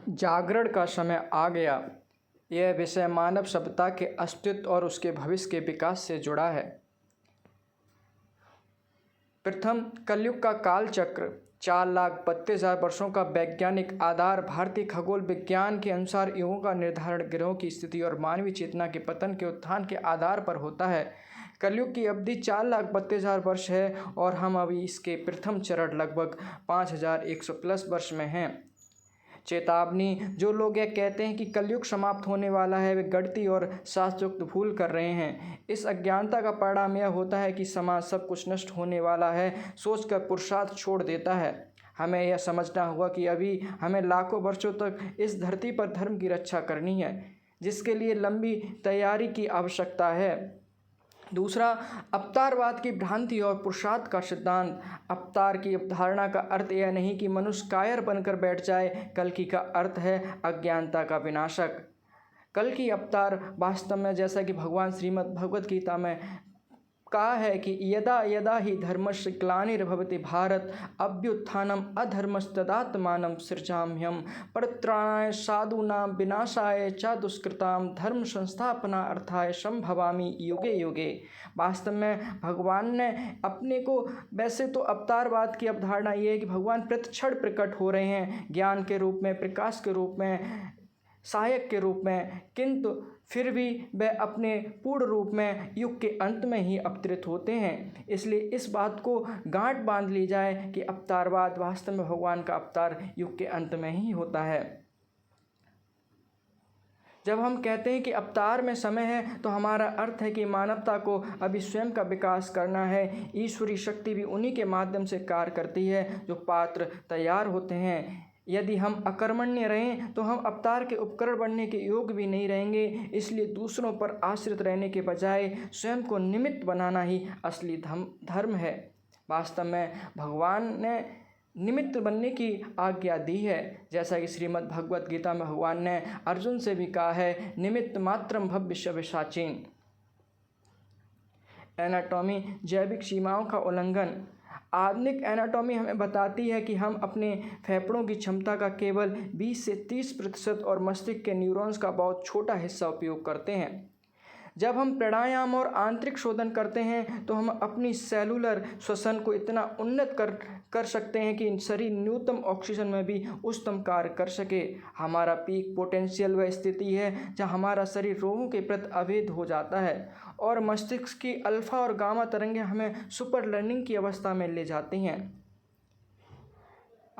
जागरण का समय आ गया। यह विषय मानव सभ्यता के अस्तित्व और उसके भविष्य के विकास से जुड़ा है। प्रथम, कलयुग का काल चक्र 4,32,000 वर्षों का वैज्ञानिक आधार भारतीय खगोल विज्ञान के अनुसार युगों का निर्धारण ग्रहों की स्थिति और मानवीय चेतना के पतन के उत्थान के आधार पर होता है। कलयुग की अवधि 4,32,000 वर्ष है और हम अभी इसके प्रथम चरण लगभग 5,100 प्लस वर्ष में हैं। चेतावनी, जो लोग यह कहते हैं कि कलयुग समाप्त होने वाला है वे गणितीय और शास्त्रोक्त भूल कर रहे हैं। इस अज्ञानता का परिणाम यह होता है कि समाज सब कुछ नष्ट होने वाला है सोचकर पुरुषार्थ छोड़ देता है। हमें यह समझना होगा कि अभी हमें लाखों वर्षों तक इस धरती पर धर्म की रक्षा करनी है, जिसके लिए लंबी तैयारी की आवश्यकता है। दूसरा, अवतारवाद की भ्रांति और पुरुषार्थ का सिद्धांत। अवतार की अवधारणा का अर्थ यह नहीं कि मनुष्य कायर बनकर बैठ जाए। कल्कि का अर्थ है अज्ञानता का विनाशक। कल्कि अवतार वास्तव में, जैसा कि भगवान श्रीमद् भगवद गीता में कहा है कि यदा यदा ही धर्मस्य ग्लानिर्भवति भारत अभ्युत्थानम अधर्मस्तदात्मानं सृजाम्यहं परित्राणाय साधूनां विनाशाय च दुष्कृतां धर्म संस्थापनार्थाय संभवामि युगे युगे। वास्तव में भगवान ने अपने को, वैसे तो अवतारवाद की अवधारणा ये है कि भगवान प्रतिक्षण प्रकट हो रहे हैं, ज्ञान के रूप में, प्रकाश के रूप में, सहायक के रूप में, किंतु फिर भी वह अपने पूर्ण रूप में युग के अंत में ही अवतरित होते हैं। इसलिए इस बात को गांठ बांध ली जाए कि अवतारवाद वास्तव में भगवान का अवतार युग के अंत में ही होता है। जब हम कहते हैं कि अवतार में समय है तो हमारा अर्थ है कि मानवता को अभी स्वयं का विकास करना है। ईश्वरीय शक्ति भी उन्हीं के माध्यम से कार्य करती है जो पात्र तैयार होते हैं। यदि हम अकर्मण्य रहें तो हम अवतार के उपकरण बनने के योग्य भी नहीं रहेंगे। इसलिए दूसरों पर आश्रित रहने के बजाय स्वयं को निमित्त बनाना ही असली धर्म है। वास्तव में भगवान ने निमित्त बनने की आज्ञा दी है, जैसा कि श्रीमद् भगवद गीता में भगवान ने अर्जुन से भी कहा है, निमित्त मात्रम भव्य विशाचीन। एनाटॉमी, जैविक सीमाओं का उल्लंघन। आधुनिक एनाटॉमी हमें बताती है कि हम अपने फेफड़ों की क्षमता का केवल 20 से 30% और मस्तिष्क के न्यूरॉन्स का बहुत छोटा हिस्सा उपयोग करते हैं। जब हम प्राणायाम और आंतरिक शोधन करते हैं तो हम अपनी सेलुलर श्वसन को इतना उन्नत कर सकते हैं कि शरीर न्यूनतम ऑक्सीजन में भी उच्चतम कार्य कर सके। हमारा पीक पोटेंशियल वह स्थिति है जहां हमारा शरीर रोगों के प्रति अभेद हो जाता है और मस्तिष्क की अल्फा और गामा तरंगें हमें सुपर लर्निंग की अवस्था में ले जाती हैं।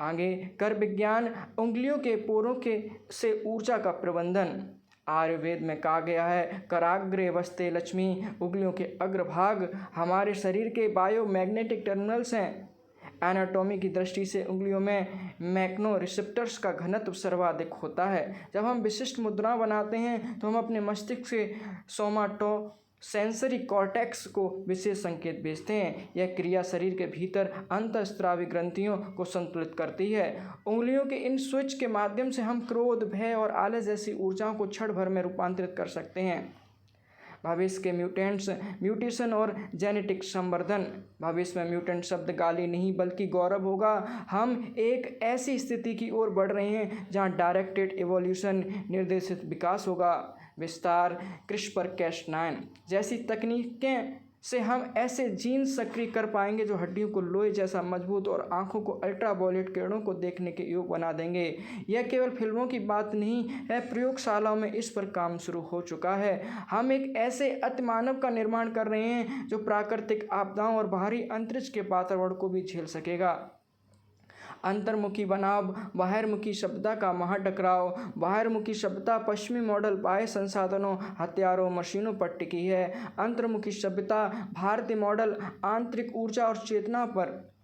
आगे, कर विज्ञान, उंगलियों के पोरों से ऊर्जा का प्रबंधन। आयुर्वेद में कहा गया है, कराग्रे वस्ते लक्ष्मी, उंगलियों के अग्रभाग हमारे शरीर के बायोमैग्नेटिक टर्मिनल्स हैं। एनाटॉमी की दृष्टि से उंगलियों में मैग्नो रिसेप्टर्स का घनत्व सर्वाधिक होता है। जब हम विशिष्ट मुद्रा बनाते हैं तो हम अपने मस्तिष्क से सोमाटो सेंसरी कॉर्टेक्स को विशेष संकेत भेजते हैं। यह क्रिया शरीर के भीतर अंतःस्रावी ग्रंथियों को संतुलित करती है। उंगलियों के इन स्विच के माध्यम से हम क्रोध, भय और आलस जैसी ऊर्जाओं को क्षण भर में रूपांतरित कर सकते हैं। भविष्य के म्यूटेशन और जेनेटिक संवर्धन। भविष्य में म्यूटेंट शब्द गाली नहीं बल्कि गौरव होगा। हम एक ऐसी स्थिति की ओर बढ़ रहे हैं जहां डायरेक्टेड इवोल्यूशन, निर्देशित विकास होगा। विस्तार, क्रिस्पर-Cas9 जैसी तकनीकें से हम ऐसे जीन सक्रिय कर पाएंगे जो हड्डियों को लोहे जैसा मजबूत और आंखों को अल्ट्रावायलेट किरणों को देखने के योग्य बना देंगे। यह केवल फिल्मों की बात नहीं है, प्रयोगशालाओं में इस पर काम शुरू हो चुका है। हम एक ऐसे अतिमानव का निर्माण कर रहे हैं जो प्राकृतिक आपदाओं और बाहरी अंतरिक्ष के वातावरण को भी झेल सकेगा। अंतर्मुखी बनाव, बाहिर्मुखी सभ्यता का महाटकराव। बाहिर्मुखी सभ्यता पश्चिमी मॉडल बाह्य संसाधनों, हथियारों, मशीनों पर टिकी है। अंतर्मुखी सभ्यता भारतीय मॉडल आंतरिक ऊर्जा और चेतना पर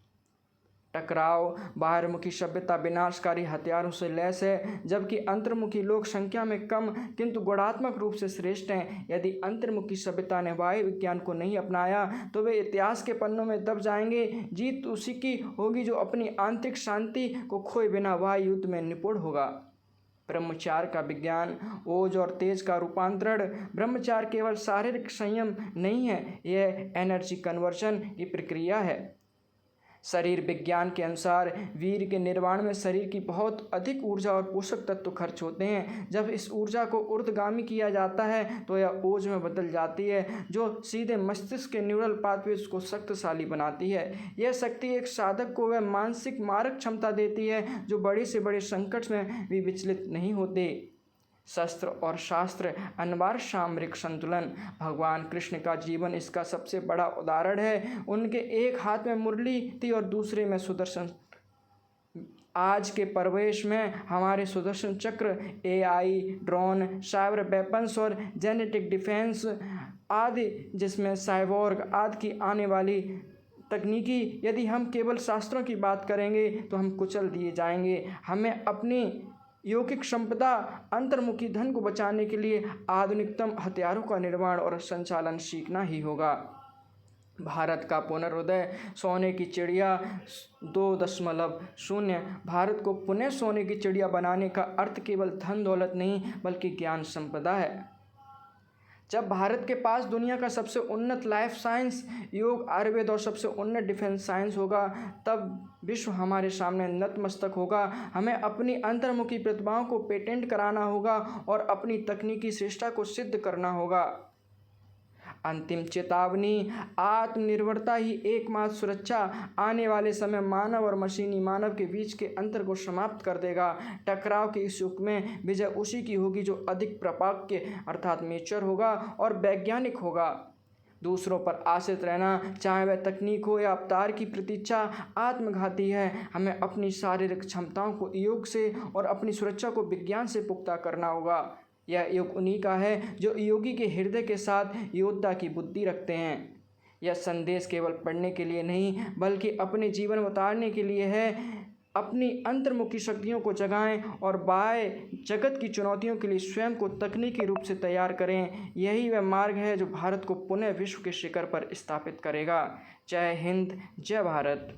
टकराव। बाहिर्मुखी सभ्यता विनाशकारी हथियारों से लैस है, जबकि अंतर्मुखी लोग संख्या में कम किंतु गुणात्मक रूप से श्रेष्ठ हैं। यदि अंतर्मुखी सभ्यता ने वायु विज्ञान को नहीं अपनाया तो वे इतिहास के पन्नों में दब जाएंगे। जीत उसी की होगी जो अपनी आंतरिक शांति को खोए बिना वायु युद्ध में निपुण होगा। ब्रह्मचार्य का विज्ञान, ओज और तेज का रूपांतरण। ब्रह्मचार्य केवल शारीरिक संयम नहीं है, यह एनर्जी कन्वर्जन की प्रक्रिया है। शरीर विज्ञान के अनुसार वीर के निर्माण में शरीर की बहुत अधिक ऊर्जा और पोषक तत्व खर्च होते हैं। जब इस ऊर्जा को ऊर्ध्वगामी किया जाता है तो यह ओज में बदल जाती है, जो सीधे मस्तिष्क के न्यूरल पाथवेज को शक्तिशाली बनाती है। यह शक्ति एक साधक को वह मानसिक मारक क्षमता देती है जो बड़े से बड़े संकट में भी विचलित नहीं होते। शस्त्र और शास्त्र अनिवार्य सामरिक संतुलन। भगवान कृष्ण का जीवन इसका सबसे बड़ा उदाहरण है। उनके एक हाथ में मुरली थी और दूसरे में सुदर्शन। आज के परिवेश में हमारे सुदर्शन चक्र AI, ड्रोन, साइबर वेपन्स और जेनेटिक डिफेंस आदि, जिसमें साइबोर्ग आदि की आने वाली तकनीकी, यदि हम केवल शास्त्रों की बात करेंगे तो हम कुचल दिए जाएंगे। हमें अपनी यौगिक संपदा अंतर्मुखी धन को बचाने के लिए आधुनिकतम हथियारों का निर्माण और संचालन सीखना ही होगा। भारत का पुनरुदय। सोने की चिड़िया 2.0। भारत को पुनः सोने की चिड़िया बनाने का अर्थ केवल धन दौलत नहीं बल्कि ज्ञान संपदा है। जब भारत के पास दुनिया का सबसे उन्नत लाइफ साइंस, योग, आयुर्वेद और सबसे उन्नत डिफेंस साइंस होगा, तब विश्व हमारे सामने नतमस्तक होगा। हमें अपनी अंतर्मुखी प्रतिभाओं को पेटेंट कराना होगा और अपनी तकनीकी श्रेष्ठता को सिद्ध करना होगा। अंतिम चेतावनी, आत्मनिर्भरता ही एकमात्र सुरक्षा आने वाले समय मानव और मशीनी मानव के बीच के अंतर को समाप्त कर देगा। टकराव के इस युग में विजय उसी की होगी जो अधिक प्रपाक्य अर्थात मेच्योर होगा और वैज्ञानिक होगा। दूसरों पर आश्रित रहना, चाहे वह तकनीक हो या अवतार की प्रतीक्षा, आत्मघाती है। हमें अपनी शारीरिक क्षमताओं को योग से और अपनी सुरक्षा को विज्ञान से पुख्ता करना होगा। यह युग उन्हीं का है जो योगी के हृदय के साथ योद्धा की बुद्धि रखते हैं। यह संदेश केवल पढ़ने के लिए नहीं बल्कि अपने जीवन में उतारने के लिए है। अपनी अंतर्मुखी शक्तियों को जगाएं और बाह्य जगत की चुनौतियों के लिए स्वयं को तकनीकी रूप से तैयार करें। यही वह मार्ग है जो भारत को पुनः विश्व के शिखर पर स्थापित करेगा। जय हिंद, जय भारत।